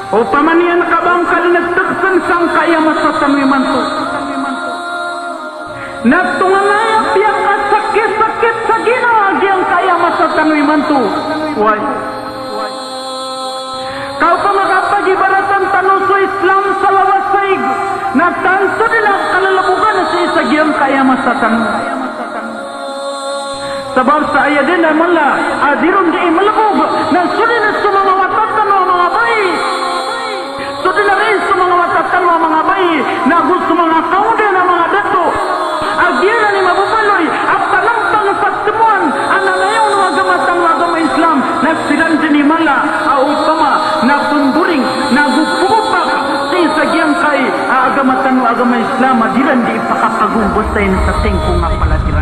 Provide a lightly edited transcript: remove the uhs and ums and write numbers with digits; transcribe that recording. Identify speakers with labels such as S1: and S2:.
S1: Upamanian kabang kalinagtaksan sang kaya masasanoy manto. Nagtunganaya piyang kasakit-sakit sa ginawag yang kaya masasanoy manto. Why? Kau pa makapagibaratan tanong sa Islam sa lawas saig. Nagtanso nila kalalabugan na sa isa giyang kaya masasanoy. Sebab sa ayat din naman la adirun di malabog na sulit na sa mga watatan ng mga bayi. Sulit na rin sa mga watatan ng mga bayi na gusto mga kaude na mga dato. Agyan na ni mabubaloy at talampang sa timuan ang nalayaw ng agamatang agama Islam na silang dinimala upama na punduring na gupupak sa isagyang kay agamatan ng agama Islam adiran di ipakakagumbos tayo sa tengko nga pala sila.